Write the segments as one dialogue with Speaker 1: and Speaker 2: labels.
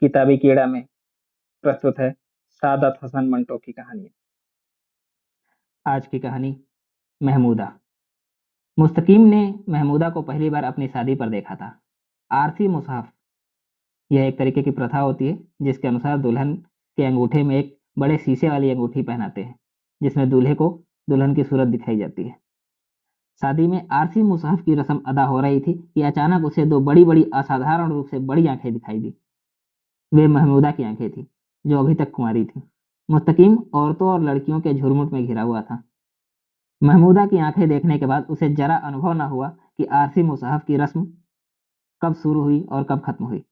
Speaker 1: किताबी कीड़ा में प्रस्तुत है सादत हसन मंटो की कहानी। आज की कहानी महमूदा। मुस्तकीम ने महमूदा को पहली बार अपनी शादी पर देखा था। आरसी मुसहफ, यह एक तरीके की प्रथा होती है जिसके अनुसार दुल्हन के अंगूठे में एक बड़े शीशे वाली अंगूठी पहनाते हैं जिसमें दूल्हे को दुल्हन की सूरत दिखाई जाती है। शादी में आरसी मुसहफ की रस्म अदा हो रही थी कि अचानक उसे दो बड़ी बड़ी असाधारण रूप से बड़ी आंखें दिखाई दी। वे महमूदा की आंखें थी जो अभी तक कुंवारी थी। मुस्तकीम औरतों और लड़कियों के झुरमुट में घिरा हुआ था। महमूदा की आंखें देखने के बाद उसे जरा अनुभव न हुआ कि आरसी मुसहफ की रस्म कब शुरू हुई और कब खत्म हुई।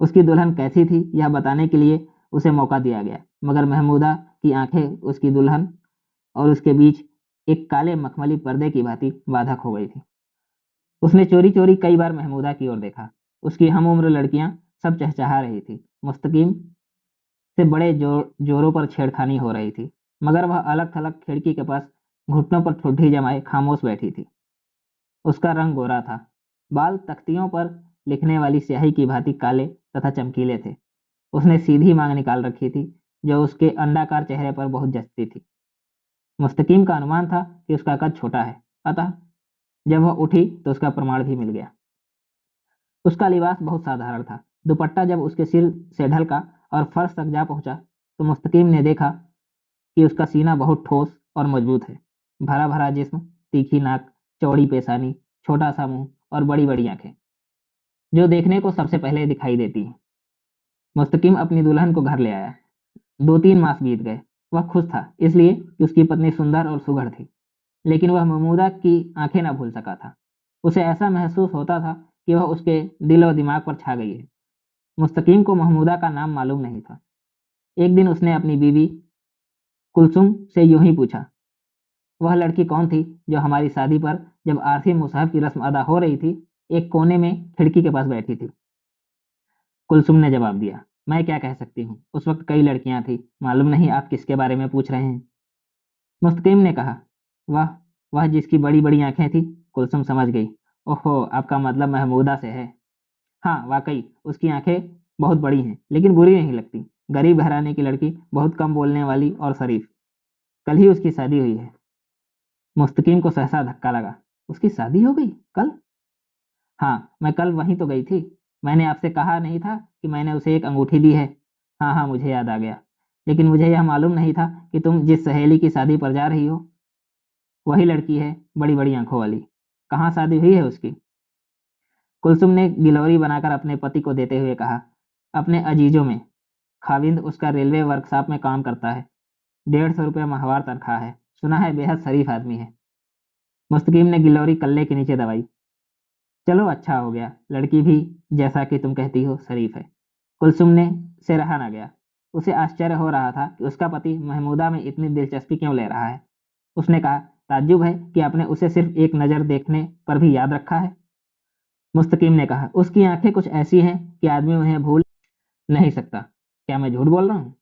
Speaker 1: उसकी दुल्हन कैसी थी यह बताने के लिए उसे मौका दिया गया, मगर महमूदा की आंखें उसकी दुल्हन और उसके बीच एक काले मखमली पर्दे की भांति बाधक हो गई थी। उसने चोरी चोरी कई बार महमूदा की ओर देखा। उसकी हम उम्र लड़कियां सब चहचहा रही थी। मुस्तकीम से बड़े जोरों पर छेड़खानी हो रही थी, मगर वह अलग थलग खिड़की के पास घुटनों पर ठुड्डी जमाए खामोश बैठी थी। उसका रंग गोरा था। बाल तख्तियों पर लिखने वाली स्याही की भांति काले तथा चमकीले थे। उसने सीधी मांग निकाल रखी थी जो उसके अंडाकार चेहरे पर बहुत जचती थी। मुस्तकीम का अनुमान था कि उसका कद छोटा है, अतः जब वह उठी तो उसका प्रमाण भी मिल गया। उसका लिबास बहुत साधारण था। दुपट्टा जब उसके सिर से ढलका और फर्श तक जा पहुंचा तो मुस्तकीम ने देखा कि उसका सीना बहुत ठोस और मजबूत है। भरा भरा जिस्म, तीखी नाक, चौड़ी पेशानी, छोटा सा मुंह और बड़ी बड़ी आंखें जो देखने को सबसे पहले दिखाई देती हैं। मुस्तकीम अपनी दुल्हन को घर ले आया। 2-3 मास बीत गए। वह खुश था इसलिए कि उसकी पत्नी सुंदर और सुघड़ थी, लेकिन वह महमूदा की आंखें न भूल सका था। उसे ऐसा महसूस होता था कि वह उसके दिल और दिमाग पर छा गई है। मुस्तकीम को महमूदा का नाम मालूम नहीं था। एक दिन उसने अपनी बीवी कुलसुम से यूं ही पूछा, वह लड़की कौन थी जो हमारी शादी पर जब आरसी मुसाहब की रस्म अदा हो रही थी एक कोने में खिड़की के पास बैठी थी? कुलसुम ने जवाब दिया, मैं क्या कह सकती हूँ, उस वक्त कई लड़कियां थी, मालूम नहीं आप किसके बारे में पूछ रहे हैं। मुस्तकीम ने कहा, वह वह जिसकी बड़ी बड़ी आंखें थी। कुलसुम समझ गई। ओहो, आपका मतलब महमूदा से है। हाँ, वाकई उसकी आंखें बहुत बड़ी हैं लेकिन बुरी नहीं लगती। गरीब घराने की लड़की, बहुत कम बोलने वाली और शरीफ। कल ही उसकी शादी हुई है। मुस्तकीम को सहसा धक्का लगा। उसकी शादी हो गई कल? हाँ, मैं कल वहीं तो गई थी। मैंने आपसे कहा नहीं था कि मैंने उसे एक अंगूठी दी है? हाँ हाँ, मुझे याद आ गया। लेकिन मुझे यह मालूम नहीं था कि तुम जिस सहेली की शादी पर जा रही हो वही लड़की है, बड़ी बड़ी आंखों वाली। कहाँ शादी हुई है उसकी? कुलसुम ने गिलौरी बनाकर अपने पति को देते हुए कहा, अपने अजीजों में। खाविंद उसका रेलवे वर्कशॉप में काम करता है। 150 रुपये माहवार तनख्वाह है। सुना है बेहद शरीफ आदमी है। मुस्तकीम ने गिलौरी कल्ले के नीचे दबाई। चलो अच्छा हो गया, लड़की भी जैसा कि तुम कहती हो शरीफ है। कुलसुम ने से रहा ना गया। उसे आश्चर्य हो रहा था कि उसका पति महमूदा में इतनी दिलचस्पी क्यों ले रहा है। उसने कहा, ताज्जुब है कि आपने उसे सिर्फ एक नज़र देखने पर भी याद रखा है। मुस्तकीम ने कहा, उसकी आंखें कुछ ऐसी हैं कि आदमी उन्हें भूल नहीं सकता। क्या मैं झूठ बोल रहा हूँ?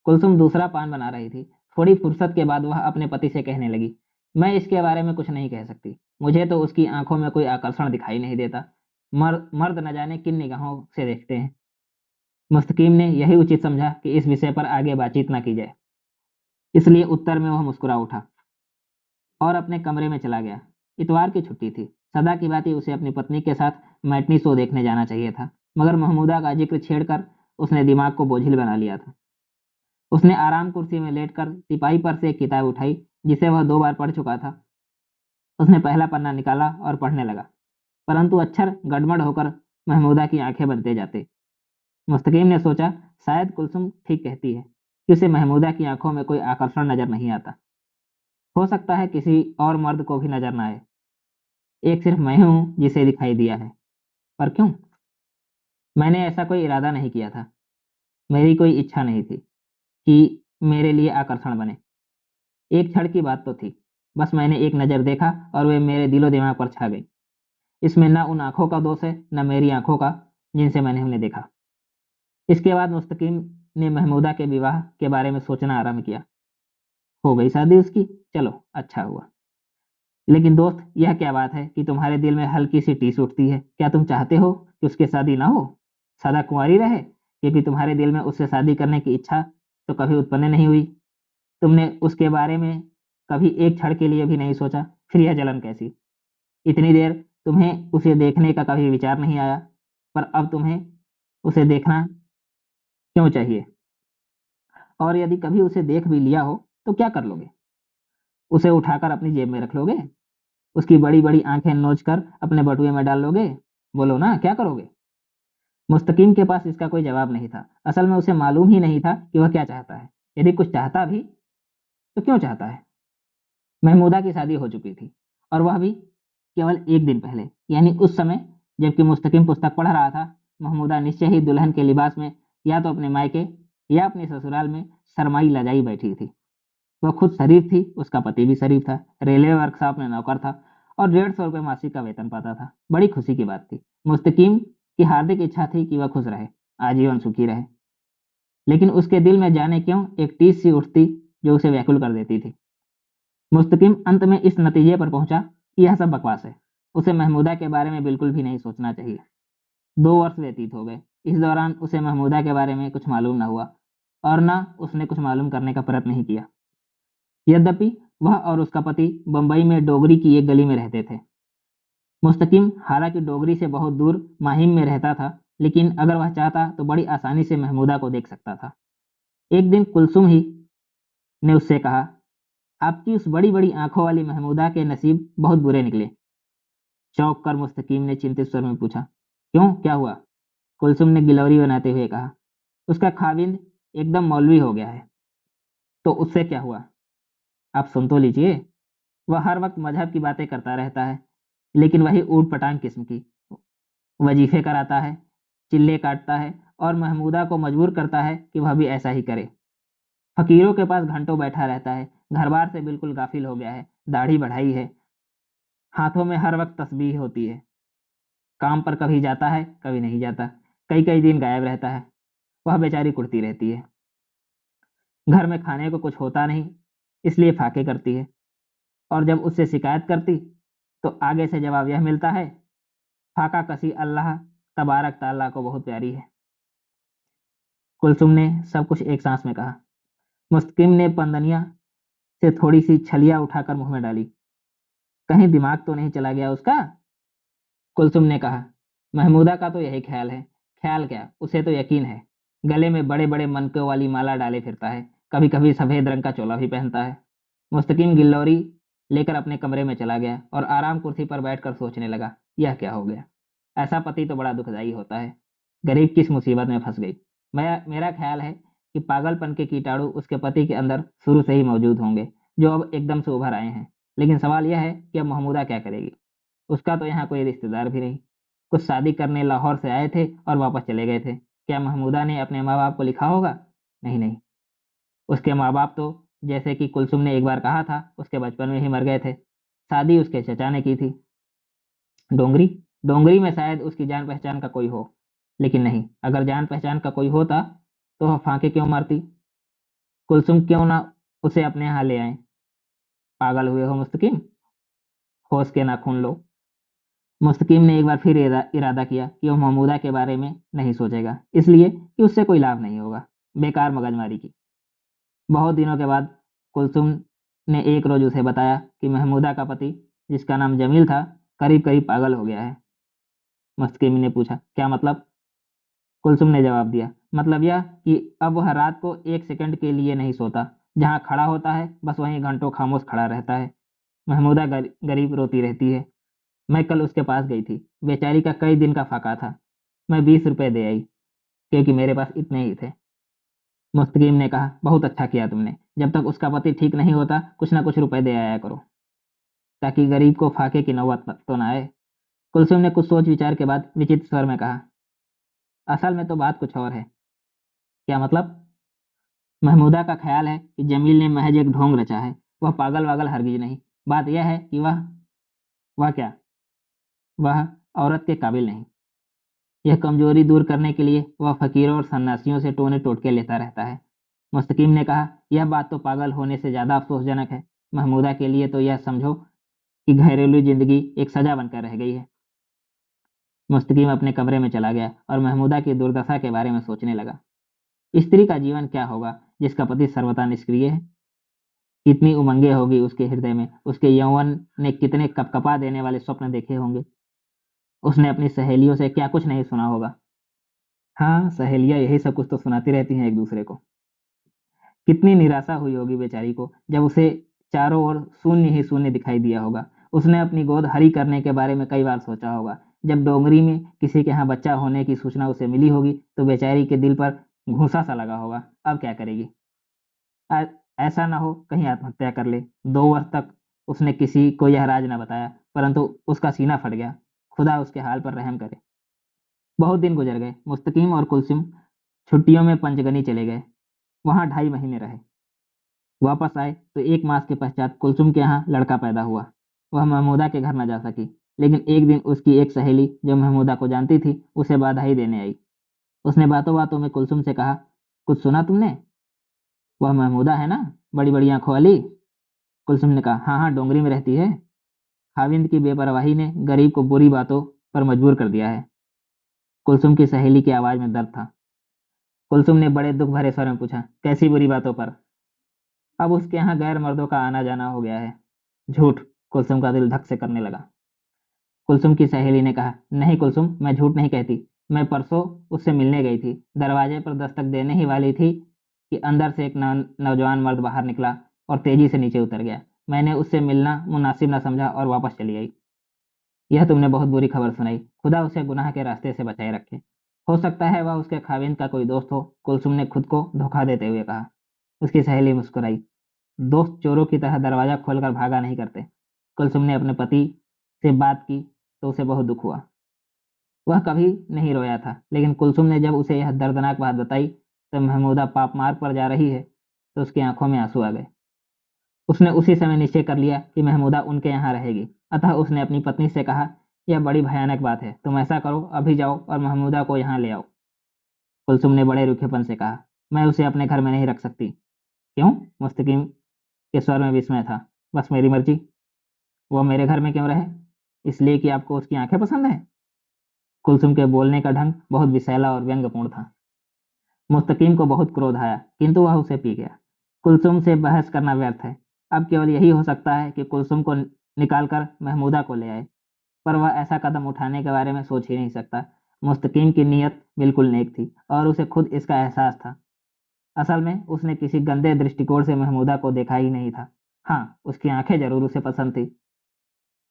Speaker 1: कुलसुम दूसरा पान बना रही थी। थोड़ी फुर्सत के बाद वह अपने पति से कहने लगी, मैं इसके बारे में कुछ नहीं कह सकती। मुझे तो उसकी आंखों में कोई आकर्षण दिखाई नहीं देता। मर्द मर्द न जाने किन निगाहों से देखते हैं। मुस्तकीम ने यही उचित समझा कि इस विषय पर आगे बातचीत न की जाए, इसलिए उत्तर में वह मुस्कुरा उठा और अपने कमरे में चला गया। इतवार की छुट्टी थी। सदा की भांति उसे अपनी पत्नी के साथ मैटनी शो देखने जाना चाहिए था, मगर महमूदा का जिक्र छेड़कर उसने दिमाग को बोझिल बना लिया था। उसने आराम कुर्सी में लेटकर तिपाही पर से एक किताब उठाई जिसे वह 2 बार पढ़ चुका था। उसने पहला पन्ना निकाला और पढ़ने लगा, परंतु अक्षर गड़बड़ होकर महमूदा की आंखें बनते जाते। मुस्तकीम ने सोचा, शायद कुलसुम ठीक कहती है कि उसे महमूदा की आंखों में कोई आकर्षण नजर नहीं आता। हो सकता है किसी और मर्द को भी नजर न आए। एक सिर्फ मैं हूं जिसे दिखाई दिया है। पर क्यों? मैंने ऐसा कोई इरादा नहीं किया था। मेरी कोई इच्छा नहीं थी कि मेरे लिए आकर्षण बने। एक क्षण की बात तो थी। बस मैंने एक नज़र देखा और वे मेरे दिलो दिमाग पर छा गई। इसमें न उन आंखों का दोष है न मेरी आंखों का जिनसे मैंने उन्हें देखा। इसके बाद मुस्तकीम ने महमूदा के विवाह के बारे में सोचना आरंभ किया। हो गई शादी उसकी, चलो अच्छा हुआ। लेकिन दोस्त, यह क्या बात है कि तुम्हारे दिल में हल्की सी टीस उठती है? क्या तुम चाहते हो कि उसकी शादी ना हो, सदा कुंवारी रहे? क्योंकि तुम्हारे दिल में उससे शादी करने की इच्छा तो कभी उत्पन्न नहीं हुई। तुमने उसके बारे में कभी एक क्षण के लिए भी नहीं सोचा, फिर यह जलन कैसी? इतनी देर तुम्हें उसे देखने का कभी विचार नहीं आया, पर अब तुम्हें उसे देखना क्यों चाहिए? और यदि कभी उसे देख भी लिया हो तो क्या कर लोगे? उसे उठाकर अपनी जेब में रख लोगे? उसकी बड़ी बड़ी आंखें नोच कर अपने बटुए में डाल लोगे? बोलो ना, क्या करोगे? मुस्तकीम के पास इसका कोई जवाब नहीं था। असल में उसे मालूम ही नहीं था कि वह क्या चाहता है। यदि कुछ चाहता भी तो क्यों चाहता है? महमूदा की शादी हो चुकी थी, और वह भी केवल एक दिन पहले, यानी उस समय जबकि मुस्तकिम पुस्तक पढ़ रहा था। महमूदा निश्चय ही दुल्हन के लिबास में या तो अपने मायके या अपने ससुराल में शर्माई लजाई बैठी थी। वह खुद शरीफ थी, उसका पति भी शरीफ था, रेलवे वर्कशॉप में नौकर था और 150 रुपये मासिक का वेतन पाता था। बड़ी खुशी की बात थी। मुस्तकीम की हार्दिक इच्छा थी कि वह खुश रहे, आजीवन सुखी रहे। लेकिन उसके दिल में जाने क्यों एक टीस सी उठती जो उसे व्याकुल कर देती थी। मुस्तकिम अंत में इस नतीजे पर पहुंचा कि यह सब बकवास है। उसे महमूदा के बारे में बिल्कुल भी नहीं सोचना चाहिए। 2 वर्ष व्यतीत हो गए। इस दौरान उसे महमूदा के बारे में कुछ मालूम न हुआ और न उसने कुछ मालूम करने का प्रयत्न ही किया। यद्यपि वह और उसका पति बंबई में डोगरी की एक गली में रहते थे। मुस्तकिम हालांकि डोगरी से बहुत दूर माहिम में रहता था, लेकिन अगर वह चाहता तो बड़ी आसानी से महमूदा को देख सकता था। एक दिन कुलसुम ही ने उससे कहा, आपकी उस बड़ी बड़ी आंखों वाली महमूदा के नसीब बहुत बुरे निकले। चौंक कर मुस्तकीम ने चिंतित स्वर में पूछा, क्यों, क्या हुआ? कुलसुम ने गिलौरी बनाते हुए कहा, उसका खाविंद एकदम मौलवी हो गया है। तो उससे क्या हुआ? आप सुन तो लीजिए। वह हर वक्त मजहब की बातें करता रहता है, लेकिन वही ऊट पटांग किस्म की। वजीफे कराता है, चिल्ले काटता है और महमूदा को मजबूर करता है कि वह भी ऐसा ही करे। फकीरों के पास घंटों बैठा रहता है, घर बार से बिल्कुल गाफिल हो गया है, दाढ़ी बढ़ाई है, हाथों में हर वक्त तस्बीह होती है। काम पर कभी जाता है, कभी नहीं जाता, कई कई दिन गायब रहता है। वह बेचारी कुड़ती रहती है। घर में खाने को कुछ होता नहीं, इसलिए फाके करती है, और जब उससे शिकायत करती तो आगे से जवाब यह मिलता है, फाका कसी अल्लाह तबारक ताला को बहुत प्यारी है। कुलसुम ने सब कुछ एक सांस में कहा। मुस्तकिम ने पंदनिया से थोड़ी सी छलिया उठाकर मुंह में डाली। कहीं दिमाग तो नहीं चला गया उसका? कुलसुम ने कहा। महमूदा का तो यही ख्याल है। ख्याल क्या, उसे तो यकीन है। गले में बड़े बड़े मनकों वाली माला डाले फिरता है, कभी कभी सफेद रंग का चोला भी पहनता है। मुस्तकिम गिल्लौरी लेकर अपने कमरे में चला गया और आराम कुर्सी पर बैठकर सोचने लगा, यह क्या हो गया? ऐसा पति तो बड़ा दुखदाई होता है। गरीब किस मुसीबत में फंस गई। मेरा ख्याल है कि पागलपन के कीटाणु उसके पति के अंदर शुरू से ही मौजूद होंगे, जो अब एकदम से उभर आए हैं। लेकिन सवाल यह है कि अब महमूदा क्या करेगी? उसका तो यहाँ कोई रिश्तेदार भी नहीं। कुछ शादी करने लाहौर से आए थे और वापस चले गए थे। क्या महमूदा ने अपने माँ बाप को लिखा होगा? नहीं नहीं, उसके माँ बाप तो, जैसे कि कुलसुम ने एक बार कहा था, उसके बचपन में ही मर गए थे। शादी उसके चचा ने की थी। डोंगरी, डोंगरी में शायद उसकी जान पहचान का कोई हो, लेकिन नहीं, अगर जान पहचान का कोई होता तो वह फांके क्यों मारती? कुलसुम क्यों ना उसे अपने यहाँ ले आए? पागल हुए हो मुस्तकिम? होश के नाखून लो। मुस्तकीम ने एक बार फिर इरादा किया कि वह महमूदा के बारे में नहीं सोचेगा, इसलिए कि उससे कोई लाभ नहीं होगा, बेकार मगजमारी की। बहुत दिनों के बाद कुलसुम ने एक रोज उसे बताया कि महमूदा का पति, जिसका नाम जमील था, करीब करीब पागल हो गया है। मुस्तकीम ने पूछा, क्या मतलब? कुलसुम ने जवाब दिया, मतलब यह कि अब वह रात को एक सेकंड के लिए नहीं सोता। जहाँ खड़ा होता है बस वहीं घंटों खामोश खड़ा रहता है। महमूदा गरीब रोती रहती है। मैं कल उसके पास गई थी, बेचारी का कई दिन का फाका था। मैं 20 रुपए दे आई, क्योंकि मेरे पास इतने ही थे। मुस्तकीम ने कहा, बहुत अच्छा किया तुमने। जब तक उसका पति ठीक नहीं होता कुछ ना कुछ रुपए दे आया करो, ताकि गरीब को फाके की नौबत तो ना आए। कुलसुम ने कुछ सोच विचार के बाद विचित्र स्वर में कहा, असल में तो बात कुछ और है। क्या मतलब? महमूदा का ख्याल है कि जमील ने महज एक ढोंग रचा है। वह पागल वागल हरगिज नहीं। बात यह है कि वह क्या, वह औरत के काबिल नहीं। यह कमजोरी दूर करने के लिए वह फकीरों और सन्यासियों से टोने टोटके लेता रहता है। मुस्तकीम ने कहा, यह बात तो पागल होने से ज्यादा अफसोसजनक है। महमूदा के लिए तो यह समझो कि घरेलू जिंदगी एक सजा बनकर रह गई है। मुस्तकीम अपने कमरे में चला गया और महमूदा की दुर्दशा के बारे में सोचने लगा। स्त्री का जीवन क्या होगा जिसका पति सर्वथा निष्क्रिय है? कितनी उमंगें होगी उसके हृदय में, उसके यौवन ने कितने कपकपा देने वाले स्वप्न देखे होंगे। उसने अपनी सहेलियों से क्या कुछ नहीं सुना होगा। हाँ, सहेलियां यही सब कुछ तो सुनाती रहती हैं एक दूसरे को। कितनी निराशा हुई होगी बेचारी को जब उसे चारों ओर शून्य ही शून्य दिखाई दिया होगा। उसने अपनी गोद हरी करने के बारे में कई बार सोचा होगा। जब डोंगरी में किसी के यहाँ बच्चा होने की सूचना उसे मिली होगी तो बेचारी के दिल पर घूंसा सा लगा होगा। अब क्या करेगी? आ- ऐसा ना हो कहीं आत्महत्या कर ले। 2 वर्ष तक उसने किसी को यह राज न बताया, परंतु उसका सीना फट गया। खुदा उसके हाल पर रहम करे। बहुत दिन गुजर गए। मुस्तकीम और कुलसुम छुट्टियों में पंचगनी चले गए। वहां 2.5 महीने रहे। वापस आए तो 1 मास के पश्चात कुलसुम के यहाँ लड़का पैदा हुआ। वह महमूदा के घर न जा सकी, लेकिन एक दिन उसकी एक सहेली जो महमूदा को जानती थी उसे बधाई देने आई। उसने बातों बातों में कुलसुम से कहा, कुछ सुना तुमने? वह महमूदा है ना, बड़ी बड़ी आंखों वाली? कुलसुम ने कहा, हाँ हाँ, डोंगरी में रहती है। खाविंद की बेपरवाही ने गरीब को बुरी बातों पर मजबूर कर दिया है। कुलसुम की सहेली की आवाज में दर्द था। कुलसुम ने बड़े दुख भरे स्वर में पूछा, कैसी बुरी बातों पर? अब उसके यहाँ गैर मर्दों का आना जाना हो गया है। झूठ। कुलसुम का दिल धक से करने लगा। कुलसुम की सहेली ने कहा, नहीं कुलसुम, मैं झूठ नहीं कहती। मैं परसों उससे मिलने गई थी। दरवाजे पर दस्तक देने ही वाली थी कि अंदर से एक नौजवान मर्द बाहर निकला और तेजी से नीचे उतर गया। मैंने उससे मिलना मुनासिब न समझा और वापस चली आई। यह तुमने बहुत बुरी खबर सुनाई। खुदा उसे गुनाह के रास्ते से बचाए रखे। हो सकता है वह उसके खाविंद का कोई दोस्त हो। कुलसुम ने खुद को धोखा देते हुए कहा। उसकी सहेली मुस्कुराई। दोस्त चोरों की तरह दरवाजा खोलकर भागा नहीं करते। कुलसुम ने अपने पति से बात की तो उसे बहुत दुख हुआ। वह कभी नहीं रोया था, लेकिन कुलसुम ने जब उसे यह दर्दनाक बात बताई तो महमूदा पाप मार्ग पर जा रही है तो उसकी आंखों में आंसू आ गए। उसने उसी समय निश्चय कर लिया कि महमूदा उनके यहाँ रहेगी। अतः उसने अपनी पत्नी से कहा, यह बड़ी भयानक बात है। तुम ऐसा करो, अभी जाओ और महमूदा को यहाँ ले आओ। कुलसुम ने बड़े रूखेपन से कहा, मैं उसे अपने घर में नहीं रख सकती। क्यों? मुस्तकीम के स्वर में विस्मय था। बस मेरी मर्जी। वो मेरे घर में क्यों रहे? इसलिए कि आपको उसकी आंखें पसंद है? कुलसुम के बोलने का ढंग बहुत विषैला और व्यंग्यपूर्ण था। मुस्तकीम को बहुत क्रोध आया, किंतु वह उसे पी गया। कुलसुम से बहस करना व्यर्थ है। अब केवल यही हो सकता है कि कुलसुम को निकालकर महमूदा को ले आए, पर वह ऐसा कदम उठाने के बारे में सोच ही नहीं सकता। मुस्तकीम की नीयत बिल्कुल नेक थी और उसे खुद इसका एहसास था। असल में उसने किसी गंदे दृष्टिकोण से महमूदा को देखा ही नहीं था। हाँ, उसकी आंखें जरूर उसे पसंद थी,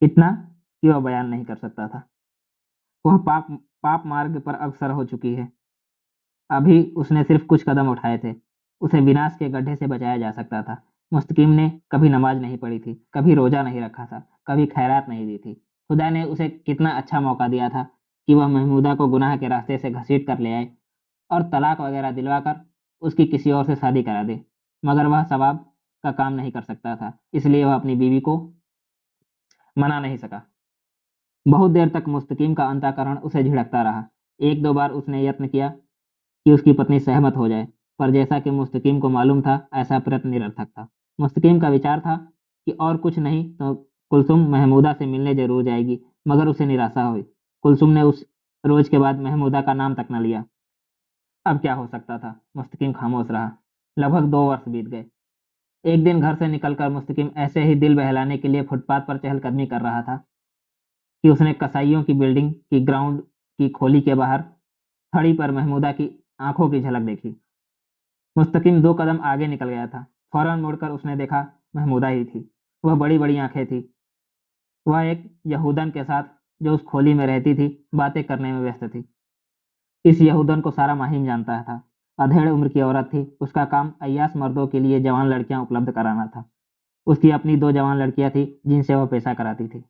Speaker 1: इतना कि वह बयान नहीं कर सकता था। वह पाप पाप मार्ग पर अग्रसर हो चुकी है। अभी उसने सिर्फ कुछ कदम उठाए थे। उसे विनाश के गड्ढे से बचाया जा सकता था। मुस्तकीम ने कभी नमाज नहीं पढ़ी थी, कभी रोजा नहीं रखा था, कभी खैरात नहीं दी थी। खुदा ने उसे कितना अच्छा मौका दिया था कि वह महमूदा को गुनाह के रास्ते से घसीट कर ले आए और तलाक वगैरह दिलवाकर उसकी किसी और से शादी करा दे। मगर वह सवाब का काम नहीं कर सकता था, इसलिए वह अपनी बीवी को मना नहीं सका। बहुत देर तक मुस्तकीम का अंतःकरण उसे झिड़कता रहा। 1-2 बार उसने यत्न किया कि उसकी पत्नी सहमत हो जाए, पर जैसा कि मुस्तकीम को मालूम था, ऐसा प्रयत्न निरर्थक था। मुस्तकीम का विचार था कि और कुछ नहीं तो कुलसुम महमूदा से मिलने जरूर जाएगी, मगर उसे निराशा हुई। कुलसुम ने उस रोज के बाद महमूदा का नाम तक न लिया। अब क्या हो सकता था? मुस्तकीम खामोश रहा। लगभग 2 वर्ष बीत गए। एक दिन घर से निकलकर मुस्तकीम ऐसे ही दिल बहलाने के लिए फुटपाथ पर चहलकदमी कर रहा था कि उसने कसाईयों की बिल्डिंग की ग्राउंड की खोली के बाहर खड़ी पर महमूदा की आंखों की झलक देखी। मुस्तकिम 2 कदम आगे निकल गया था। फौरन मुड़कर उसने देखा, महमूदा ही थी। वह बड़ी बड़ी आंखें थी। वह एक यहूदन के साथ जो उस खोली में रहती थी बातें करने में व्यस्त थी। इस यहूदन को सारा माहिम जानता था। अधेड़ उम्र की औरत थी। उसका काम अय्यास मर्दों के लिए जवान लड़कियां उपलब्ध कराना था। उसकी अपनी 2 जवान लड़कियां थी जिनसे वह पैसा कराती थी।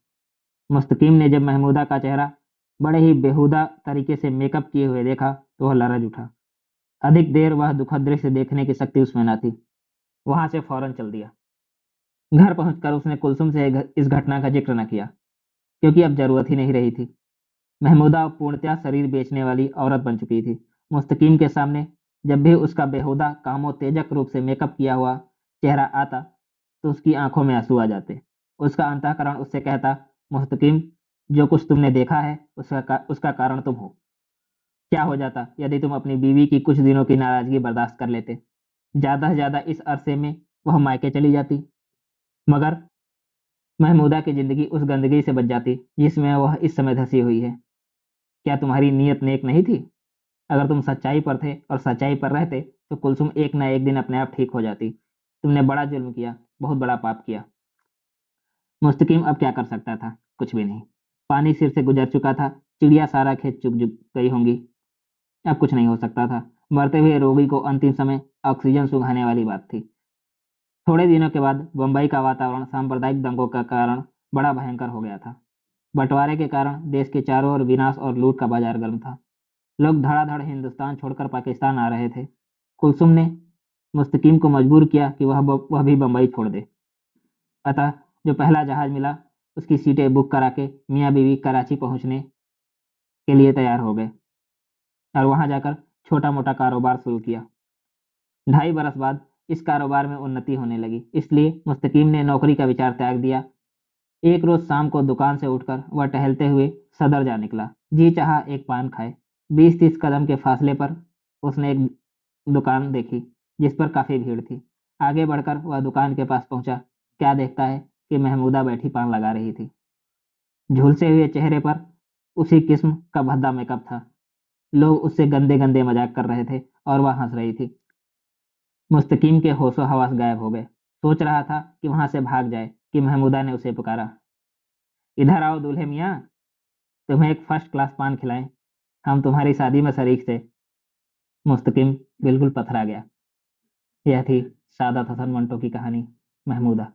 Speaker 1: मुस्तकीम ने जब महमूदा का चेहरा बड़े ही बेहुदा तरीके से मेकअप किए हुए देखा तो वह लरज उठा। अधिक देर वह दुखद दृश्य देखने की शक्ति उसमें न थी। वहां से फौरन चल दिया। घर पहुंचकर उसने कुलसुम से इस घटना का जिक्र न किया, क्योंकि अब जरूरत ही नहीं रही थी। महमूदा अब पूर्णतः शरीर बेचने वाली औरत बन चुकी थी। मुस्तकीम के सामने जब भी उसका बेहुदा कामोत्तेजक रूप से मेकअप किया हुआ चेहरा आता तो उसकी आंखों में आंसू आ जाते। उसका अंतःकरण उससे कहता, मुस्तकीम, जो कुछ तुमने देखा है उसका कारण तुम हो। क्या हो जाता यदि तुम अपनी बीवी की कुछ दिनों की नाराजगी बर्दाश्त कर लेते? ज्यादा से ज्यादा इस अरसे में वह मायके चली जाती, मगर महमूदा की जिंदगी उस गंदगी से बच जाती जिसमें वह इस समय धंसी हुई है। क्या तुम्हारी नीयत नेक नहीं थी? अगर तुम सच्चाई पर थे और सच्चाई पर रहते तो कुलसुम एक ना एक दिन अपने आप ठीक हो जाती। तुमने बड़ा जुल्म किया, बहुत बड़ा पाप किया। मुस्तकीम अब क्या कर सकता था? कुछ भी नहीं। पानी सिर से गुजर चुका था, चिड़िया सारा खेत चुग चुग गई होंगी। अब कुछ नहीं हो सकता था। मरते हुए रोगी को अंतिम समय ऑक्सीजन सुंघाने वाली बात थी। थोड़े दिनों के बाद बंबई का वातावरण सांप्रदायिक दंगों का कारण बड़ा भयंकर हो गया था। बंटवारे के कारण देश के चारों ओर विनाश और लूट का बाजार गर्म था। लोग धड़ाधड़ हिंदुस्तान छोड़कर पाकिस्तान आ रहे थे। कुलसुम ने मुस्तकीम को मजबूर किया कि वह भी बंबई छोड़ दे। अतः जो पहला जहाज मिला उसकी सीटें बुक करा के मियाँ बीवी कराची पहुंचने के लिए तैयार हो गए और वहां जाकर छोटा मोटा कारोबार शुरू किया। 2.5 बरस बाद इस कारोबार में उन्नति होने लगी, इसलिए मुस्तकीम ने नौकरी का विचार त्याग दिया। एक रोज शाम को दुकान से उठकर वह टहलते हुए सदर जा निकला। जी चाहा एक पान खाए। 20-30 कदम के फासले पर उसने एक दुकान देखी जिस पर काफी भीड़ थी। आगे बढ़कर वह दुकान के पास पहुंचा। क्या देखता है कि महमूदा बैठी पान लगा रही थी। झुलसे हुए चेहरे पर उसी किस्म का भद्दा मेकअप था। लोग उससे गंदे गंदे मजाक कर रहे थे और वह हंस रही थी। मुस्तकीम के होशो हवास गायब हो गए। सोच रहा था कि वहां से भाग जाए कि महमूदा ने उसे पुकारा, इधर आओ दूल्हे मियाँ, तुम्हें एक फर्स्ट क्लास पान खिलाएं। हम तुम्हारी शादी में शरीक थे। मुस्तकिम बिल्कुल पथरा गया। यह थी सादा हसन मंटो की कहानी, महमूदा।